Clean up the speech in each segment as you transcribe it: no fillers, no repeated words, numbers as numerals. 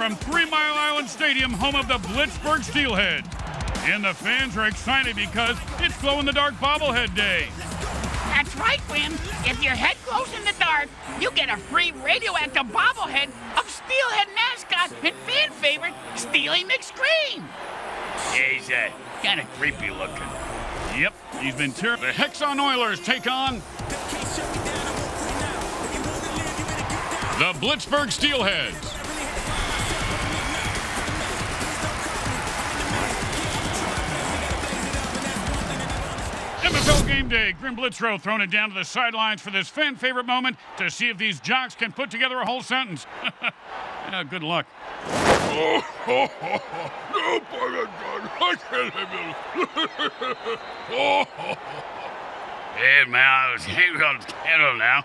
from 3 Mile Island Stadium, home of the Blitzburg Steelheads. And the fans are excited because it's glow-in-the-dark bobblehead day. That's right, Wim. If your head glows in the dark, you get a free radioactive bobblehead of Steelhead mascot and fan favorite, Steely McScream. Yeah, he's kind of creepy looking. Yep, he's been terrible. The Hexxon Oilers take on the Blitzburg Steelheads. MFL game day. Grim Blitzrow throwing it down to the sidelines for this fan favorite moment to see if these jocks can put together a whole sentence. Yeah, good luck. Hey, man, I was hanging on the kettle now.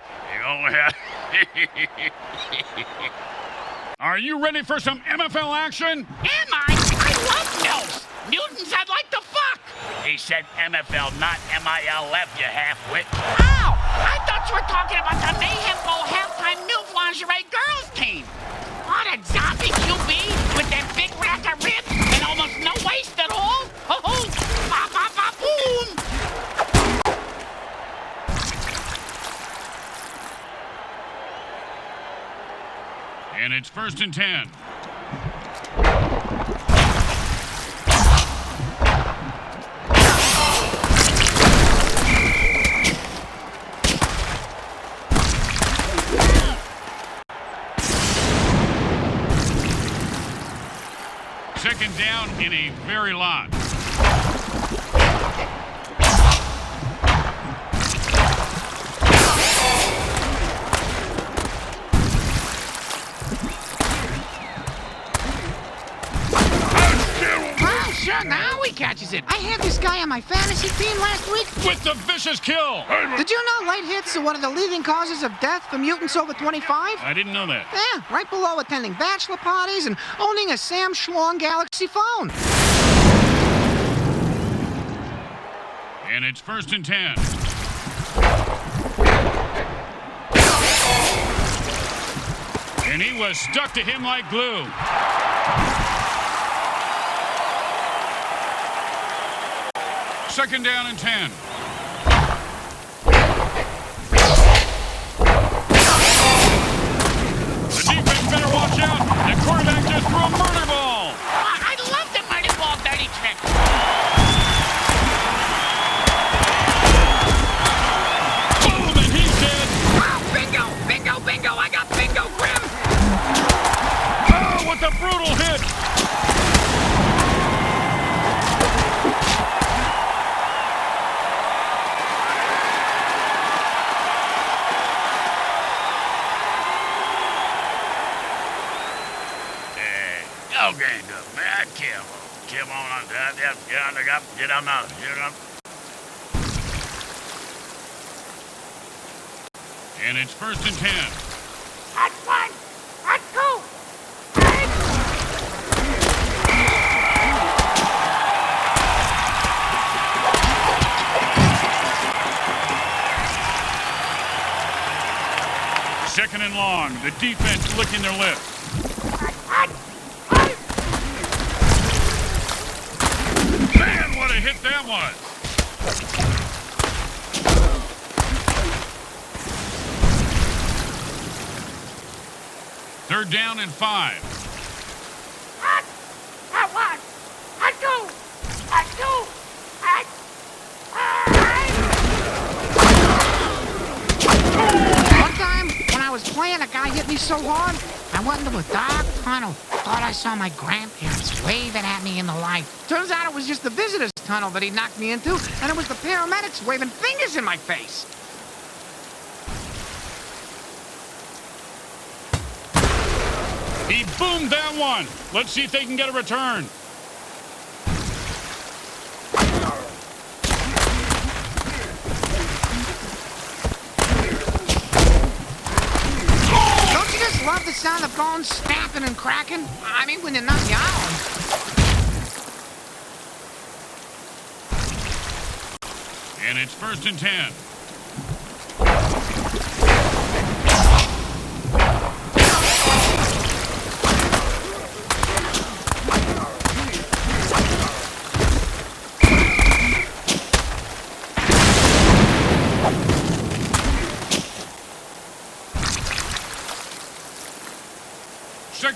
Are you ready for some MFL action? Am I? I love MILFs. Mutants I'd like to fuck. He said MFL, not MILF, you half-wit. Ow! I thought you were talking about the Mayhem Bowl halftime MILF lingerie girls team. What a zombie QB with that big rack of ribs and almost no waist at all. Oh, ba ba ba boom! And it's 1st and 10. Second down in a very lot. Sure, now he catches it. I had this guy on my fantasy team last week. With the vicious kill. Did you know light hits are one of the leading causes of death for mutants over 25? I didn't know that. Yeah, right below attending bachelor parties and owning a Sam Schlong Galaxy phone. And it's 1st and 10. And he was stuck to him like glue. Second down and 10. The defense better watch out. The quarterback just threw a murder ball. I love the murder ball dirty trick. Boom, and he's dead. Oh, bingo, bingo, bingo. I got bingo, Grim. Oh, what a brutal hit. Okay, good, man. Kill on that. Get on. And it's 1st and 10. That's one. That's two. Second and long. The defense licking their lips. Man, what a hit that was. Third down and 5. That one. That's two. That's two. One time, when I was playing, a guy hit me so hard, I went into a dark tunnel. Thought I saw my grandparents waving at me in the light. Turns out it was just the visitor's tunnel that he knocked me into, and it was the paramedics waving fingers in my face. He boomed that one. Let's see if they can get a return. Don't you just love the sound of bones snapping and cracking? I mean, when they're not yowling. And it's 1st and 10.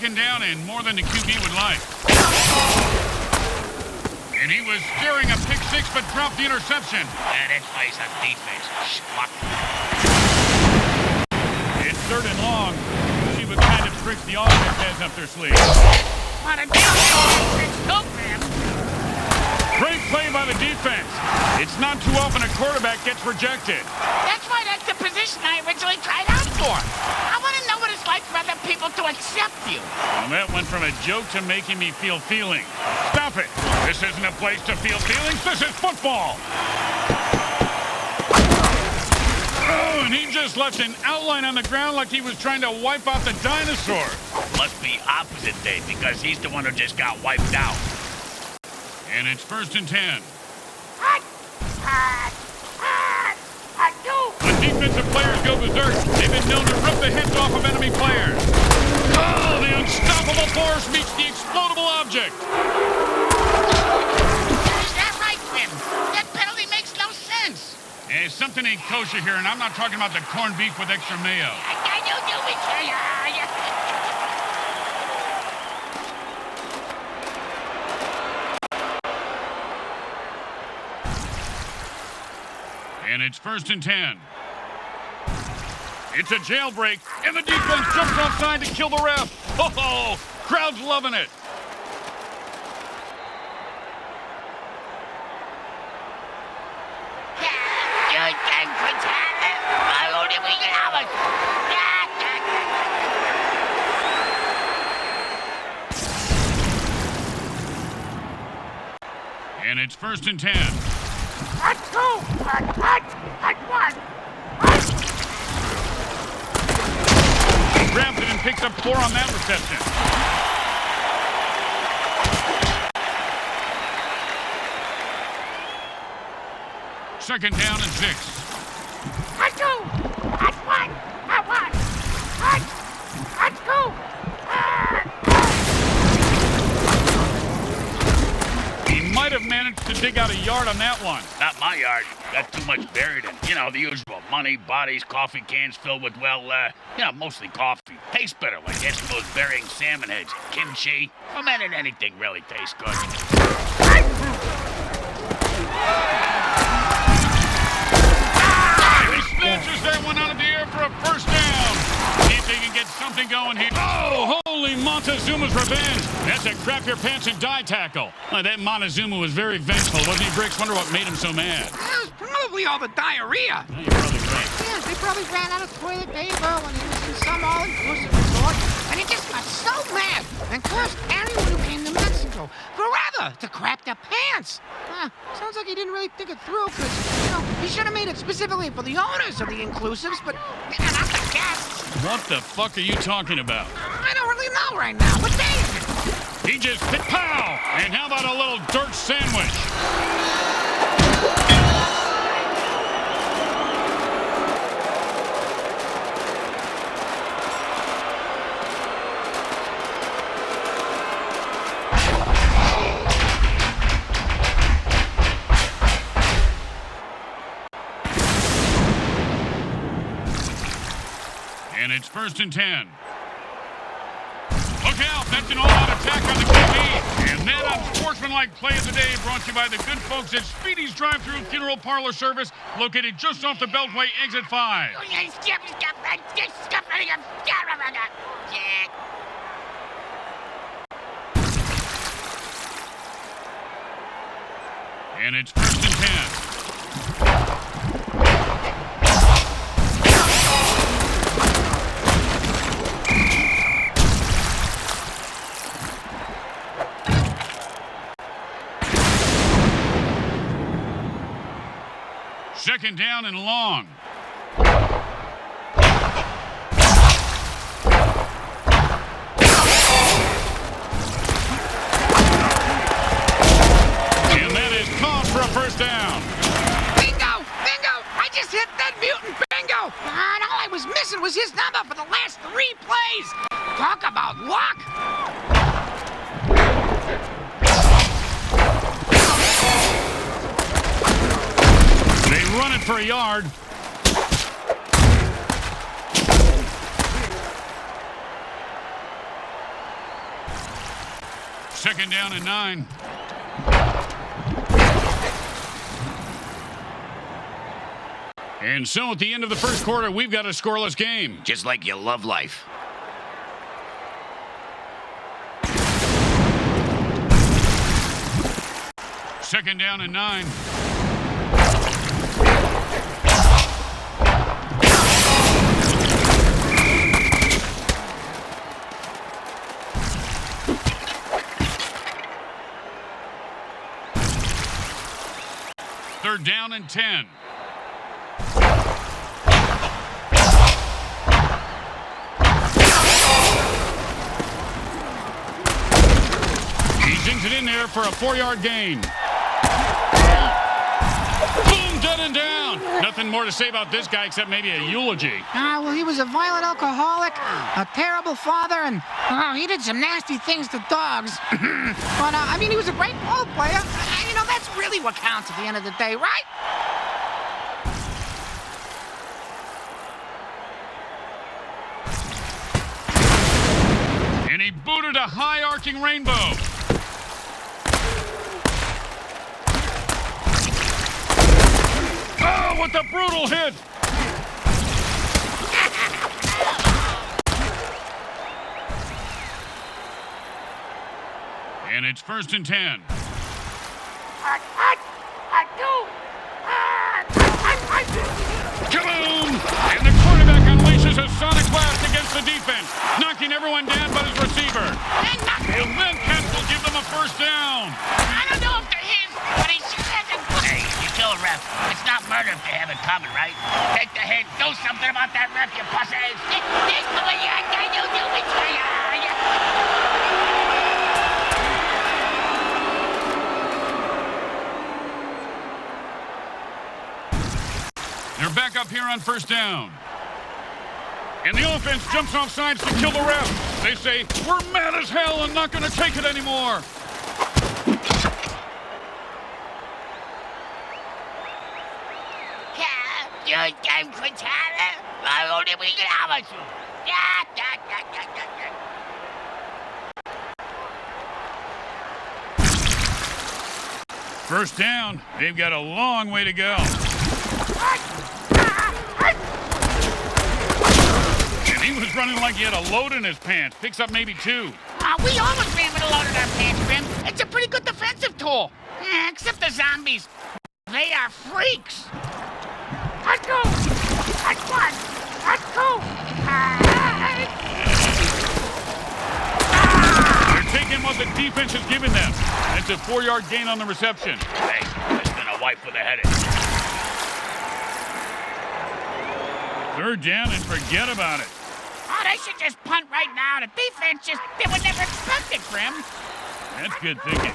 second down and more than the QB would like. And he was steering a pick six, but dropped the interception. Let's face on defense. Schmuck. It's third and long. See what kind of tricks the offense has up their sleeve. What a deal. It's hook, man. Great play by the defense. It's not too often a quarterback gets rejected. That's why that's the position I originally tried out for. I want to know what it's like for other people to accept you. Well, that went from a joke to making me feel feelings. Stop it. This isn't a place to feel feelings. This is football. Oh, and he just left an outline on the ground like he was trying to wipe out the dinosaur. Must be opposite day because he's the one who just got wiped out. And it's 1st and 10. The defensive players go berserk. They've been known to rip the heads off of enemy players. Oh, the unstoppable force meets the explodable object. Is that right, Grim? That penalty makes no sense. Hey, something ain't kosher here, and I'm not talking about the corned beef with extra mayo. I do it to you. And it's 1st and 10. It's a jailbreak, and the defense jumps offside to kill the ref. Oh, crowd's loving it. And it's 1st and 10. He grabs it and picks up 4 on that reception. Second down and 6. He might have managed to dig out a yard on that one. Not my yard. Got too much buried in. You know, the usual money, bodies, coffee cans filled with, well, mostly coffee. Tastes better like Eskimos burying salmon heads. Kimchi. Fermented anything really tastes good. He snatches that one out of the air for a first down. See if they can get something going here. Oh, holy Montezuma's revenge. That's a crap your pants and die tackle. That Montezuma was very vengeful, wasn't he, Bricks? Wonder what made him so mad. It was probably all the diarrhea. Oh, you're probably right. Yeah, they probably ran out of toilet paper when he was in some all-inclusive resort, and he just got so mad and cursed anyone who came to Mexico forever to crap their pants. Sounds like he didn't really think it through, because, he should have made it specifically for the owners of the inclusives, but not the guests. What the fuck are you talking about? I don't really know right now. What day is it? He just hit pow! And how about a little dirt sandwich? And it's 1st and 10. Look out, that's an all-out attack on the QB. And that unsportsmanlike play of the day brought to you by the good folks at Speedy's Drive-Thru Funeral Parlor Service, located just off the Beltway, exit 5. And it's 1st and 10. Second down and long. And that is caught for a first down. Bingo! Bingo! I just hit that mutant bingo! And all I was missing was his number for the last 3 plays! Talk about luck! They run it for a yard. Second down and 9. And so at the end of the first quarter, we've got a scoreless game. Just like you love life. Second down and 9. Third down and 10. He dings it in there for a 4-yard gain. Boom, dead and down. Nothing more to say about this guy except maybe a eulogy. Well, he was a violent alcoholic, a terrible father, and he did some nasty things to dogs. But, I mean, he was a great ball player. You know, that's really what counts at the end of the day, right? And he booted a high-arcing rainbow. Oh, what a brutal hit! And it's first and 10. Kaboom! And the quarterback unleashes a sonic blast against the defense, knocking everyone down but his receiver. And then Kent will give them a first down. I don't know if they're his, but he sure hasn't. Hey, you kill a ref. It's not murder if they have it coming, right? Take the hit. Do something about that ref, you pussies. This the way you do it. They're back up here on first down. And the offense jumps off sides to kill the ref. They say, we're mad as hell and not going to take it anymore. First down. They've got a long way to go. And he was running like he had a load in his pants. Picks up maybe 2. We always ran with a load in our pants, Grim. It's a pretty good defensive tool. Except the zombies. They are freaks. Let's go. That's one. Let's go. They're taking what the defense is giving them. That's a 4-yard gain on the reception. Hey, it's been a wipe with a headache. Third down and forget about it. Oh, they should just punt right now. The defense they would never expect it, Grim. That's good thinking.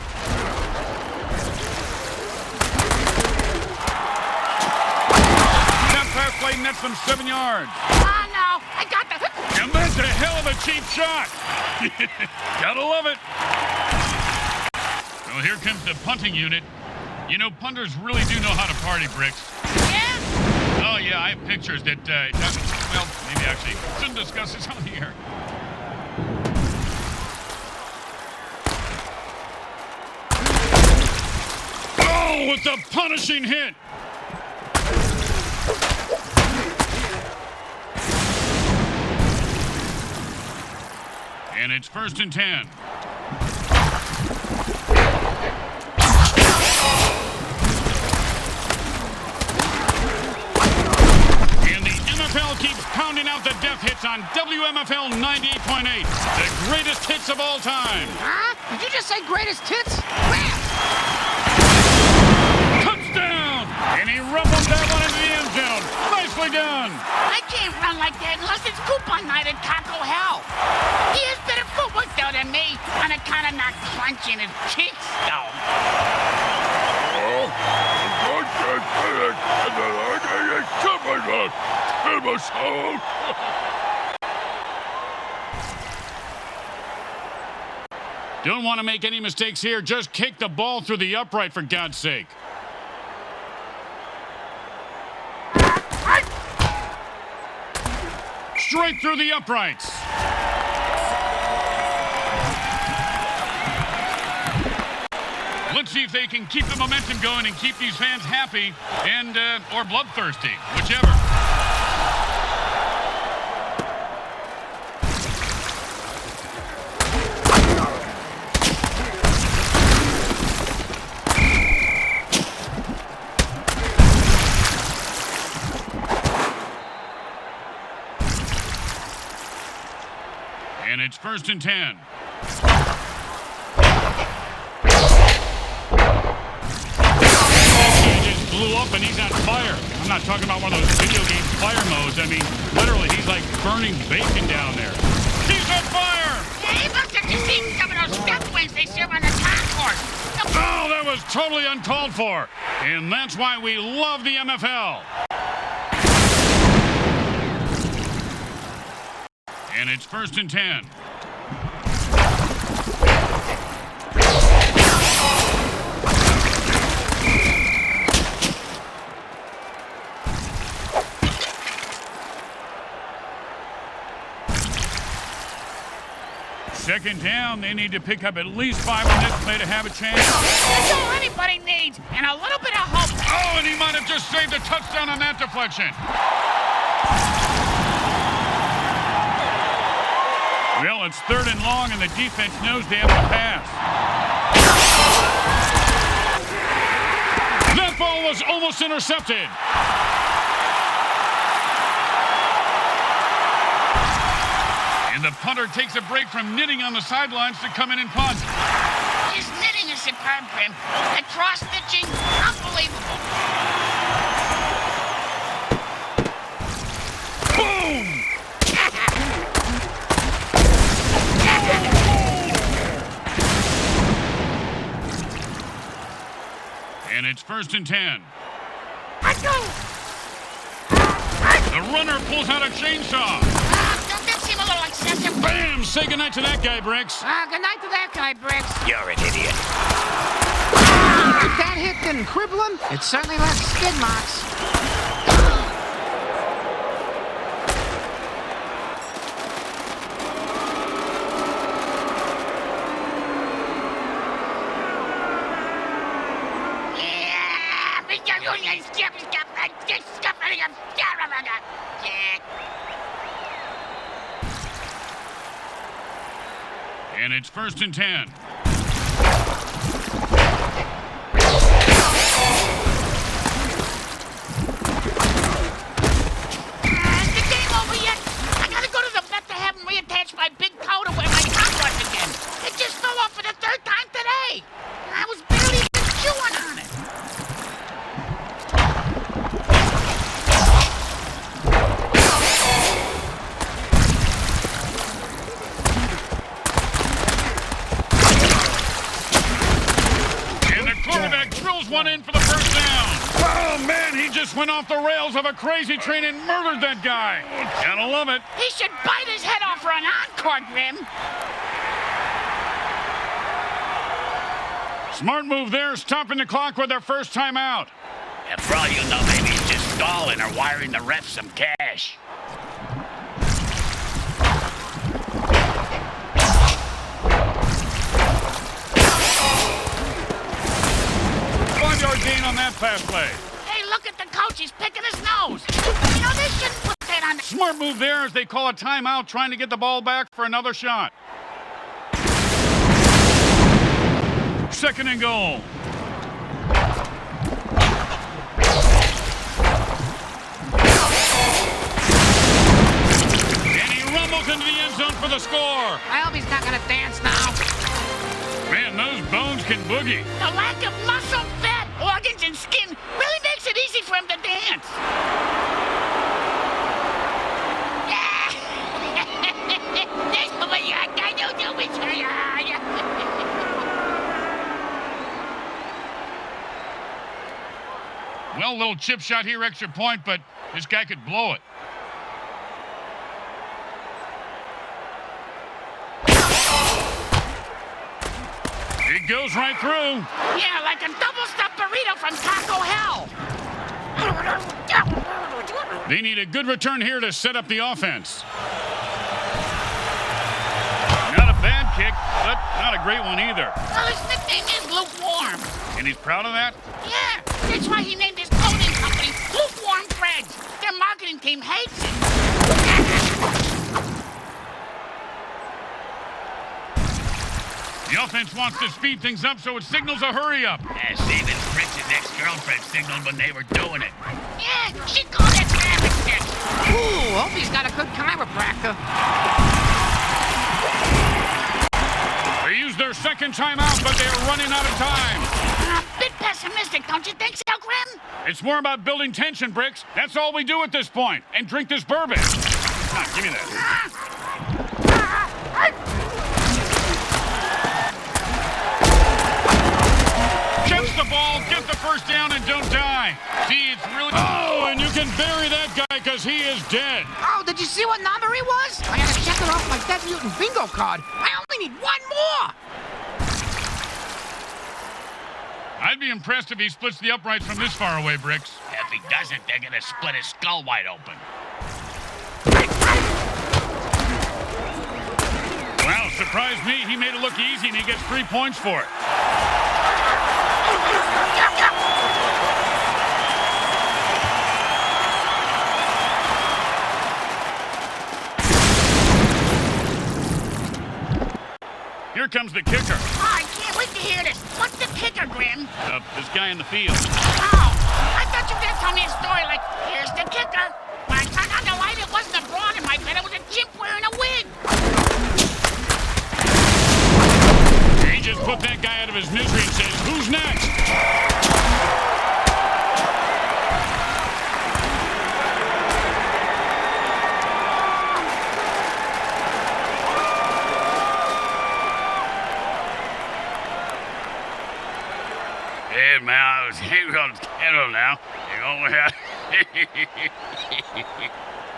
That pass play nets them 7 yards. Oh, no. I got the... And that's a hell of a cheap shot. Gotta love it. Well, here comes the punting unit. You know, punters really do know how to party, Bricks. Yeah? Oh, yeah, I have pictures that, well, maybe actually shouldn't discuss this on the air. Oh, with the punishing hit. And it's first and 10. MFL keeps pounding out the death hits on WMFL 98.8. The greatest hits of all time. Huh? Did you just say greatest hits? Where? Touchdown! And he rumbled that one into the end zone. Nicely done. I can't run like that unless it's coupon night at Taco Hell. He has better footwork, though, than me, on account of not clenching his cheeks, though. Don't want to make any mistakes here. Just kick the ball through the upright, for God's sake. Straight through the uprights. if they can keep the momentum going and keep these fans happy and or bloodthirsty, whichever. And it's 1st and 10. Blew up and he's on fire. I'm not talking about one of those video game fire modes. I mean, literally, he's like burning bacon down there. He's on fire! Hey, look, have you seen some of those step wings they serve on the concourse? Oh, that was totally uncalled for. And that's why we love the MFL. And it's 1st and 10. Second down, they need to pick up at least 5 on this play to have a chance. That's all anybody needs, and a little bit of hope. Oh, and he might have just saved a touchdown on that deflection. Well, it's 3rd and long, and the defense knows they have to pass. That ball was almost intercepted. And the punter takes a break from knitting on the sidelines to come in and punt. His knitting is superb, Grim. The cross-stitching, unbelievable. Boom! And it's 1st and 10. The runner pulls out a chainsaw. Don't that seem a little excessive? Bam! Say goodnight to that guy, Bricks. Good night to that guy, Briggs. You're an idiot. If that hit didn't cripple him, it certainly left skid marks. And it's 1st and 10. Is the game over yet? I gotta go to the vet to have him reattach my big toe to wear my toothbrush again. It just fell off for the 3rd time today. I was barely even chewing on it. One in for the 1st down. Oh, man, he just went off the rails of a crazy train and murdered that guy. Gotta love it. He should bite his head off for an encore, Grim. Smart move there, stopping the clock with their first time out. And for all you know, maybe he's just stalling or wiring the refs some cash. Gain on that pass play. Hey, look at the coach. He's picking his nose. You know, they shouldn't put that on. Smart move there as they call a timeout, trying to get the ball back for another shot. 2nd and goal. And he rumbles into the end zone for the score. I hope he's not going to dance now. Man, those bones can boogie. The lack of muscle, fat, organs, and skin really makes it easy for him to dance. Well, little chip shot here, extra point, but this guy could blow it. It goes right through. Yeah, like a double-stuffed burrito from Taco Hell. They need a good return here to set up the offense. Not a bad kick, but but not a great one either. Well, his nickname is Lukewarm. And he's proud of that? Yeah, that's why he named his clothing company Lukewarm Threads. Their marketing team hates it. The offense wants to speed things up, so it signals a hurry up. Yeah, Steven Fritz's ex-girlfriend signaled when they were doing it. Yeah, she called it traffic stick. Ooh, hope he's got a good chiropractor. They used their second timeout, but they are running out of time. A bit pessimistic, don't you think so, Grim? It's more about building tension, Bricks. That's all we do at this point. And drink this bourbon. Come on, give me that. Catch the ball, get the first down, and don't die. See, it's really... Oh, and you can bury that guy because he is dead. Oh, did you see what number he was? I gotta check it off my Dead Mutant bingo card. I only need one more. I'd be impressed if he splits the uprights from this far away, Bricks. If he doesn't, they're gonna split his skull wide open. Wow, surprised me. He made it look easy, and he gets 3 points for it. Here comes the kicker. Oh, I can't wait to hear this. What's the kicker, Grim? This guy in the field. Oh, I thought you were gonna tell me a story like, here's the kicker. When I turned on the light, it wasn't a broad in my bed, it was a chimp wearing a wig. He just put that guy out of his misery and says, who's next? Hey, man, I was on the kettle now.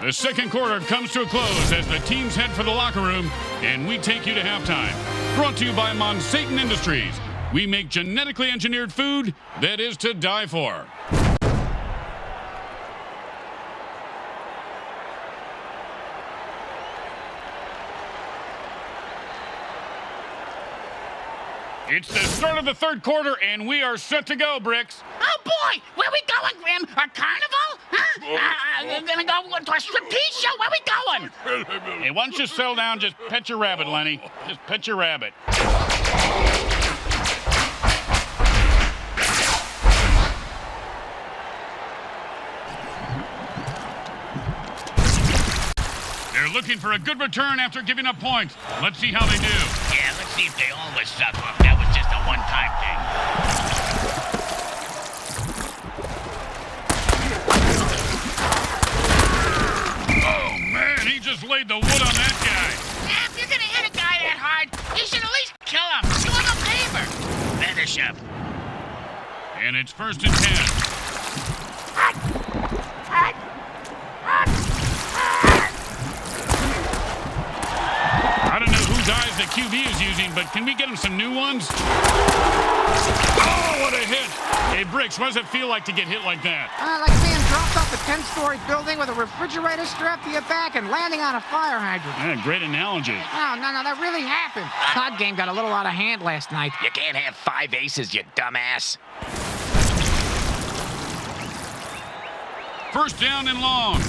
The second quarter comes to a close as the teams head for the locker room, and we take you to halftime. Brought to you by Monsatan Industries. We make genetically engineered food that is to die for. It's the start of the third quarter, and we are set to go, Bricks. Oh boy, where we going, Grim? A carnival? Huh? We're gonna go to a striptease show? Where we going? Hey, once you settle down, just pet your rabbit, Lenny. Just pet your rabbit. They're looking for a good return after giving up points. Let's see how they do. Yeah, let's see if they always suck up. That was just a one-time thing. Oh, man, he just laid the wood on that guy. Yeah, if you're gonna hit a guy that hard, you should at least kill him. Do him a favor. Finish him. And it's 1st and 10. I don't know whose eyes the QB is using, but can we get him some new ones? Oh, what a hit! Hey, Bricks, what does it feel like to get hit like that? Like being dropped off a 10-story building with a refrigerator strapped to your back and landing on a fire hydrant. Yeah, great analogy. No, that really happened. Cod game got a little out of hand last night. You can't have 5 aces, you dumbass. 1st down and long.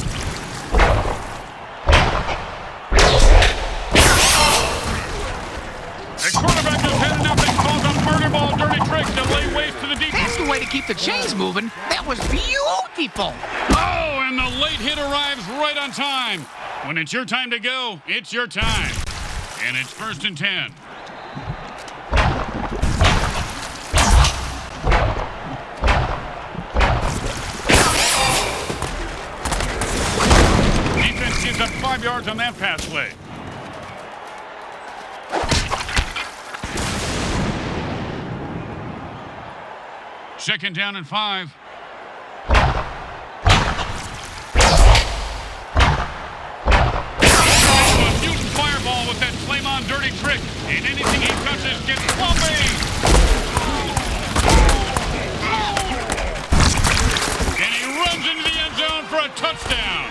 The quarterback is heading up and calls a murder ball dirty trick to lay waste to the defense. That's the way to keep the chains moving. That was beautiful. Oh, and the late hit arrives right on time. When it's your time to go, it's your time. And it's 1st and 10. Defense gives up 5 yards on that pass play. Second down and 5. A mutant fireball with that flame-on dirty trick, and anything he touches gets plumbing. And he runs into the end zone for a touchdown.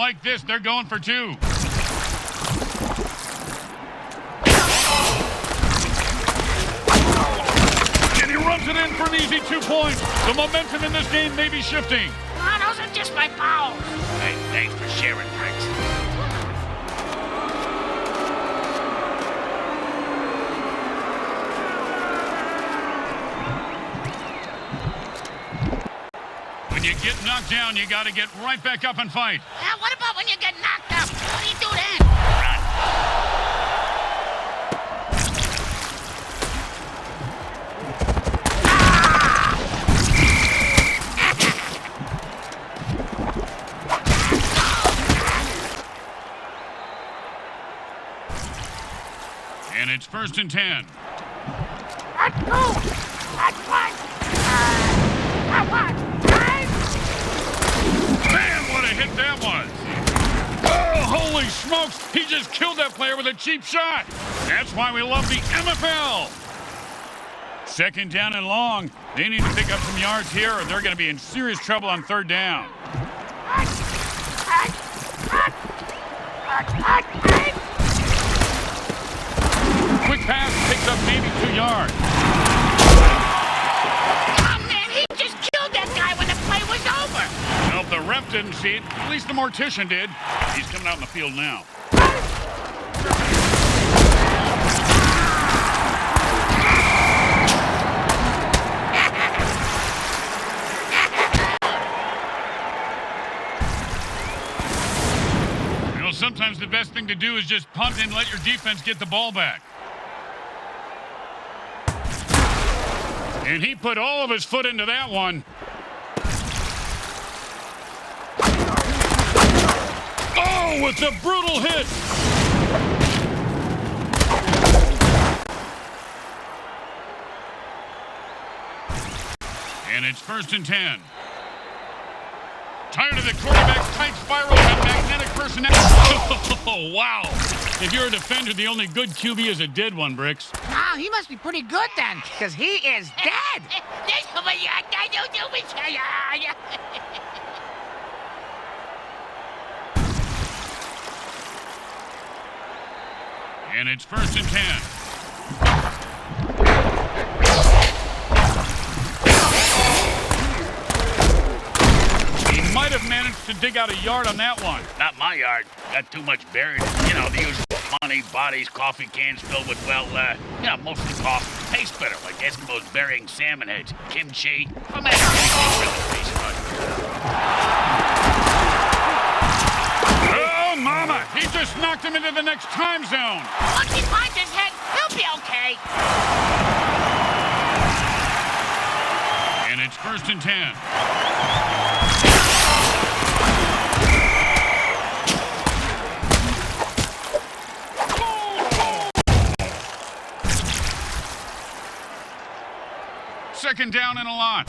like this, they're going for two. And he runs it in for an easy 2 points. The momentum in this game may be shifting. Oh, those are just my balls. Hey, thanks for sharing, Bricks. When you get knocked down, you got to get right back up and fight. What about when you get knocked up? What do you do then? Run. And it's 1st and 10. Let's go. That's one. That one. Man, what a hit that was. Oh, holy smokes. He just killed that player with a cheap shot. That's why we love the MFL. 2nd down and long. They need to pick up some yards here or they're going to be in serious trouble on 3rd down. Quick pass picks up maybe 2 yards. Oh, man, he just killed that guy when the play was over. Well, if the ref didn't see it, at least the mortician did. He's coming out in the field now. You know, sometimes the best thing to do is just punt and let your defense get the ball back. And he put all of his foot into that one. Oh, it's a brutal hit. And it's 1st and 10. Tired of the quarterback's tight spirals and magnetic personality. Oh, wow. If you're a defender, the only good QB is a dead one, Bricks. Wow, he must be pretty good then, because he is dead. And it's 1st and 10. He might have managed to dig out a yard on that one. Not my yard. Got too much buried. You know, the usual money, bodies, coffee cans filled with, well, mostly coffee. Tastes better, like Eskimos burying salmon heads, kimchi. Oh, man, everything really tastes good. Oh, mama! He just knocked him into the next time zone. Once he finds his head, he'll be okay. And it's 1st and 10. Second down and a lot.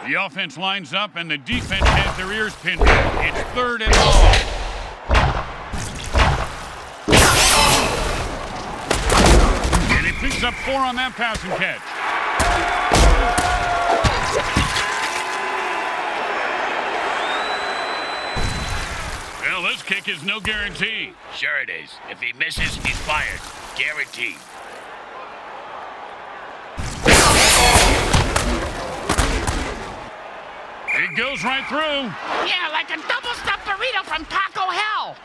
The offense lines up and the defense has their ears pinned. It's 3rd and long. And he picks up 4 on that passing catch. Well, this kick is no guarantee. Sure it is. If he misses, he's fired. Guaranteed. It goes right through. Yeah, like a double-stuffed burrito from Taco Hell.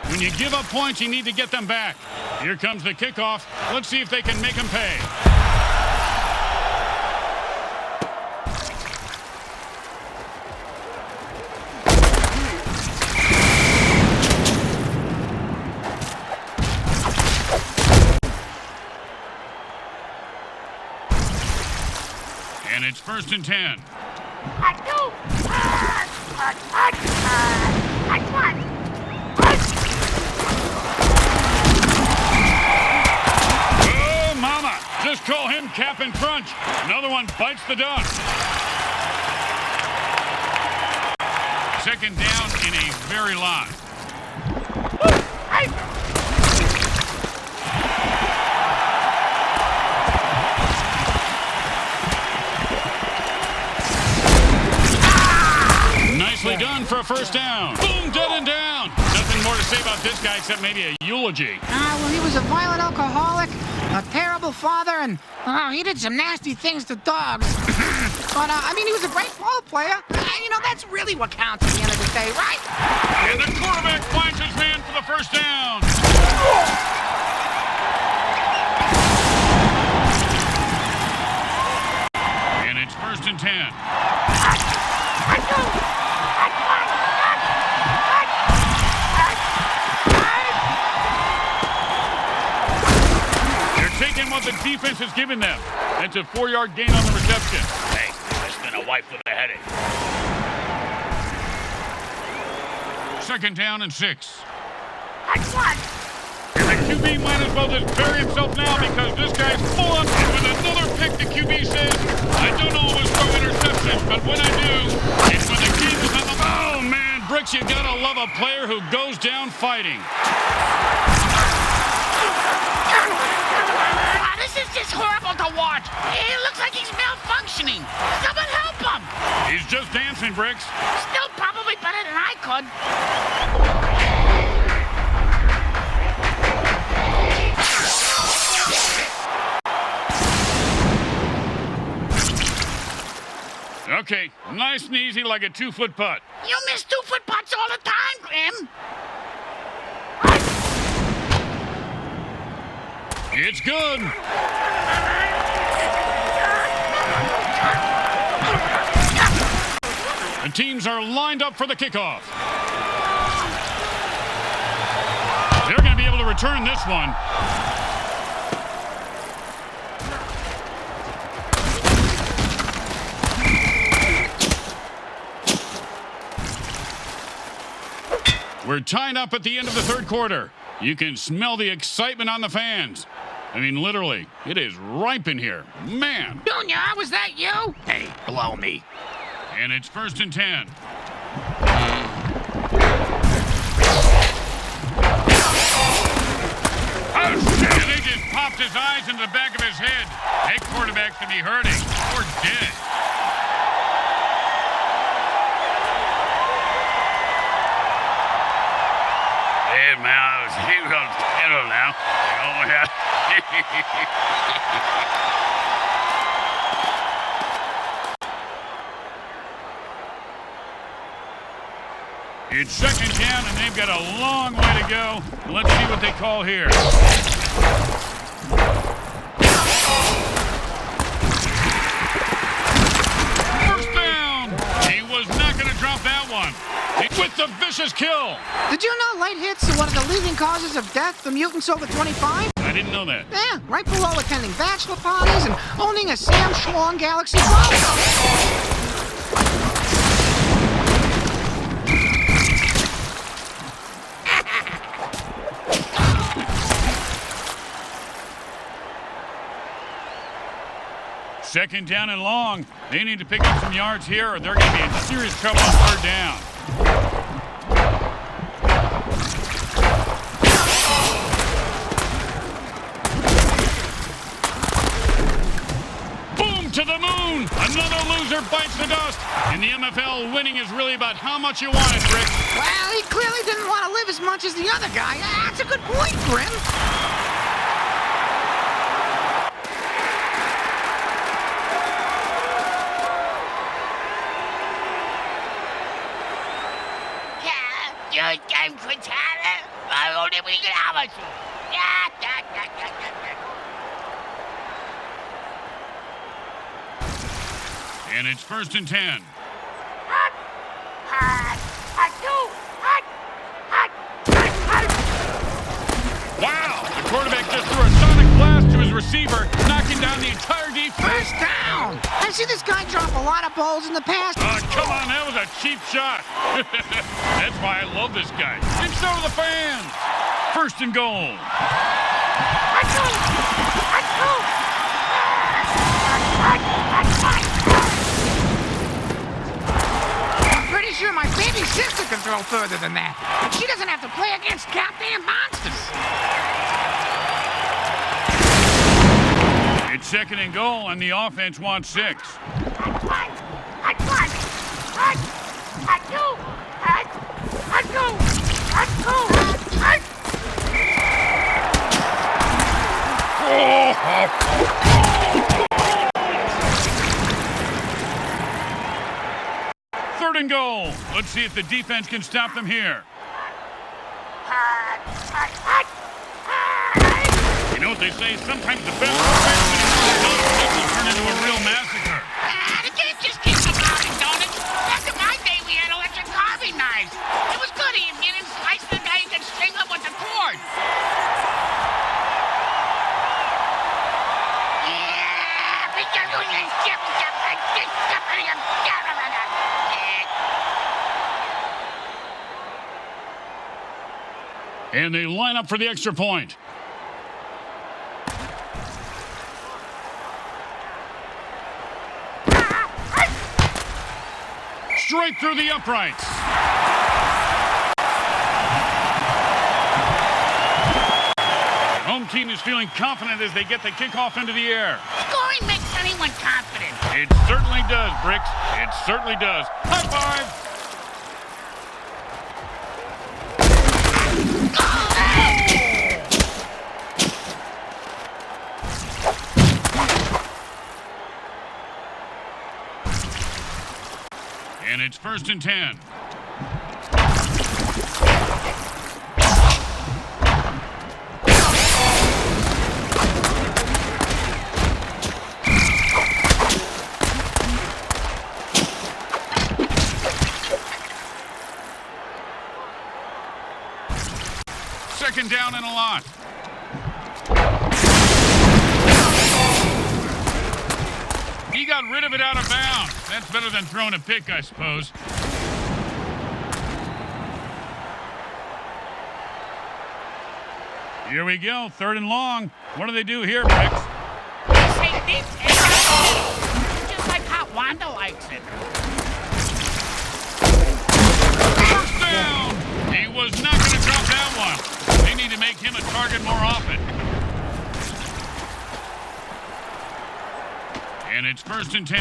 When you give up points, you need to get them back. Here comes the kickoff. Let's see if they can make them pay. And it's 1st and 10. Oh, mama! Just call him Cap'n Crunch. Another one bites the dust. Second down in a very lot. Nicely done for a first down. Boom, dead and down. Nothing more to say about this guy except maybe a eulogy. Well, he was a violent alcoholic, a terrible father, and he did some nasty things to dogs. But, I mean, he was a great ball player. That's really what counts at the end of the day, right? And the quarterback finds his man for the first down. And it's 1st and 10. They're taking what the defense has given them. That's a 4-yard gain on the reception. Hey, that's been a wife with a headache. 2nd down and 6. And the QB might as well just bury himself now because this guy's full on. And with another pick, the QB says, I don't always throw interceptions, but when I do, it's when the game is on the... Oh, man, Bricks, you gotta love a player who goes down fighting. This is just horrible to watch. It looks like he's malfunctioning. Someone help him. He's just dancing, Bricks. Still probably better than I could. Okay, nice and easy like a 2-foot putt. You miss 2-foot putts all the time, Grim. It's good. The teams are lined up for the kickoff. They're going to be able to return this one. We're tied up at the end of the 3rd quarter. You can smell the excitement on the fans. I mean, literally, it is ripe in here. Man. Junior, was that you? Hey, blow me. And it's 1st and 10. Oh, shit. And they just popped his eyes into the back of his head. That quarterback could be hurting or dead. Hey, man, he was on pedal now. Oh, yeah. It's 2nd down, and they've got a long way to go. Let's see what they call here. First down. He was not going to drop that one. With the vicious kill. Did you know late hits are one of the leading causes of death for mutants over 25? I didn't know that. Yeah, right below attending bachelor parties and owning a Sam Schlong Galaxy phone. Second down and long. They need to pick up some yards here or they're going to be in serious trouble on 3rd down. Boom to the moon. Another loser bites the dust. In the MFL, winning is really about how much you want it, Rick. Well, he clearly didn't want to live as much as the other guy. That's a good point, Grim. And it's 1st and 10. Wow! The quarterback just threw a sonic blast to his receiver, knocking down the entire defense. First down! I've seen this guy drop a lot of balls in the past. Come on, that was a cheap shot. That's why I love this guy. And so do the fans. 1st and goal. I'm pretty sure my baby sister can throw further than that. She doesn't have to play against goddamn monsters. It's second and goal, and the offense wants 6. Third and goal. Let's see if the defense can stop them here. You know what they say? Sometimes the best defense will turn into a real massacre. The game just keeps evolving, don't it? Back in my day, we had electric carving knives. It was good. You didn't slice the guy, you could string him with the cord. And they line up for the extra point. Straight through the uprights. Home team is feeling confident as they get the kickoff into the air. Scoring makes anyone confident. It certainly does, Bricks. It certainly does. High five! And it's 1st and 10. Second down and a lot. He got rid of it out of bounds. That's better than throwing a pick, I suppose. Here we go, 3rd and long. What do they do here, Bricks? Say this, just like how Wanda likes it. First down! He was not going to drop that one. They need to make him a target more often. And it's 1st and 10.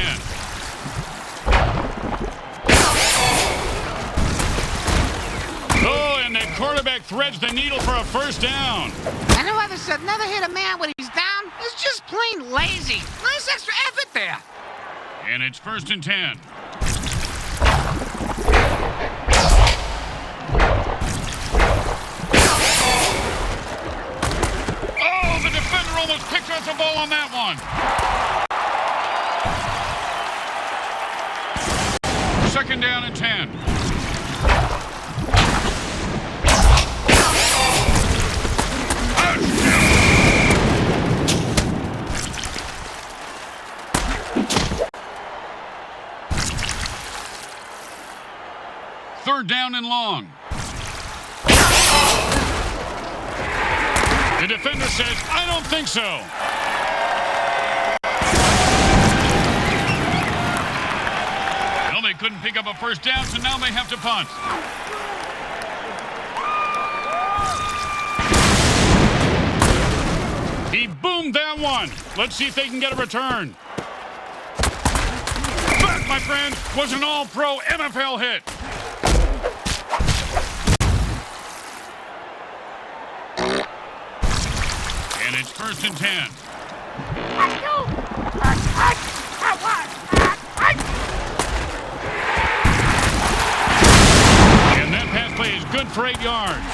Oh, and the quarterback threads the needle for a first down. And whoever said never hit a man when he's down is just plain lazy. Nice extra effort there. And it's 1st and 10. Oh, the defender almost picked up the ball on that one. 2nd down and 10. Third down and long. The defender says, I don't think so. Well, they couldn't pick up a first down, so now they have to punt. He boomed that one. Let's see if they can get a return. That, my friend, was an all-pro MFL hit. And it's 1st and 10. And that pass play is good for 8 yards.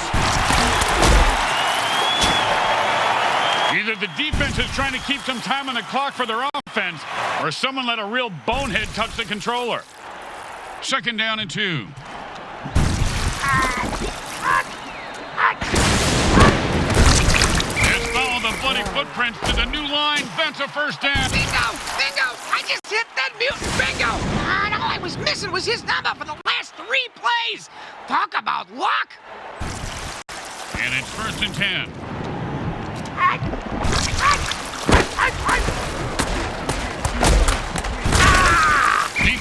Either the defense is trying to keep some time on the clock for their offense, or someone let a real bonehead touch the controller. 2nd down and 2. Let's follow the bloody footprints to the new line. That's a first down. Bingo! Bingo! I just hit that mutant bingo! And all I was missing was his number for the last 3 plays. Talk about luck! And it's 1st and 10.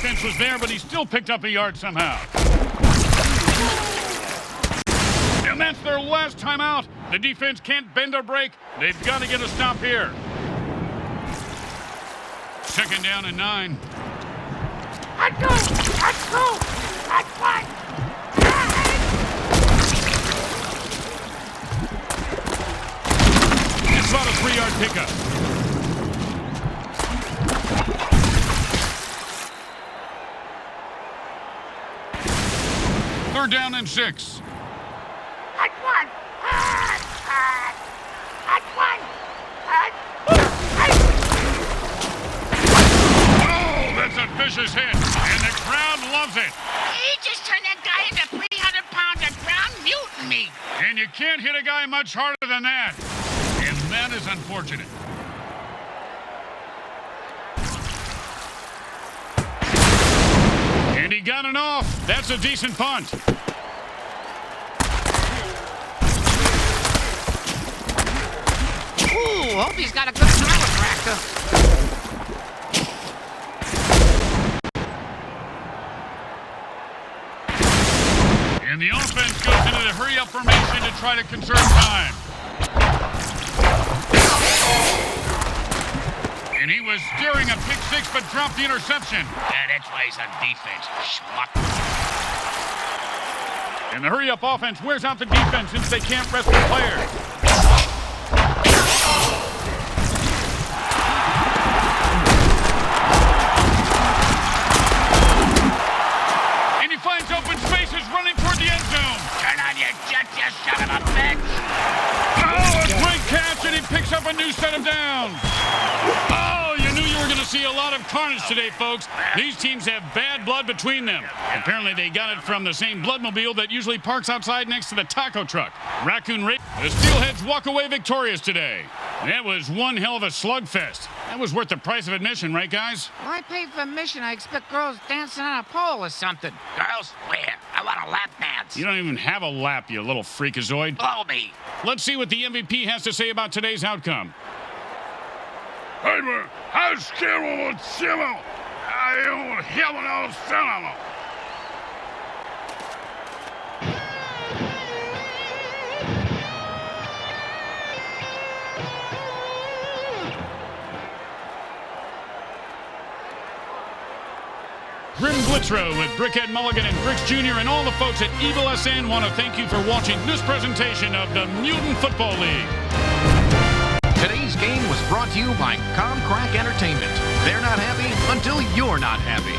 offense was there, but he still picked up a yard somehow. And that's their last timeout. The defense can't bend or break. They've got to get a stop here. Second down and 9. Let's go! Let's go! Let's play! It's about a 3-yard pickup. Third down and 6. Let's one! Let's one! Oh, that's a vicious hit, and the crowd loves it. He just turned that guy into 300 pounds of ground mutant meat. And you can't hit a guy much harder than that. And that is unfortunate. And he got it off. That's a decent punt. Ooh, hope he's got a good chiropractor. And the offense goes into the hurry-up formation to try to conserve time. And he was steering a pick six, but dropped the interception. Yeah, that's why he's on defense. Schmuck. And the hurry-up offense wears out the defense since they can't rest the players. And he finds open spaces running toward the end zone. Turn on your jets, you son of a bitch. Oh, a great catch, and he picks up a new set of downs. Oh, you knew you were going to see a lot of carnage today, folks. These teams have bad blood between them. Apparently, they got it from the same bloodmobile that usually parks outside next to the taco truck. Raccoon Race. The Steelheads walk away victorious today. That was one hell of a slugfest. That was worth the price of admission, right, guys? Well, I paid for admission. I expect girls dancing on a pole or something. Girls, where? I want a lap dance. You don't even have a lap, you little freakazoid. Blow me. Let's see what the MVP has to say about today's outcome. Grim Blitzrow with Brickhead Mulligan and Bricks Jr. and all the folks at Evil SN want to thank you for watching this presentation of the Mutant Football League. Today's game was brought to you by Comcrack Entertainment. They're not happy until you're not happy.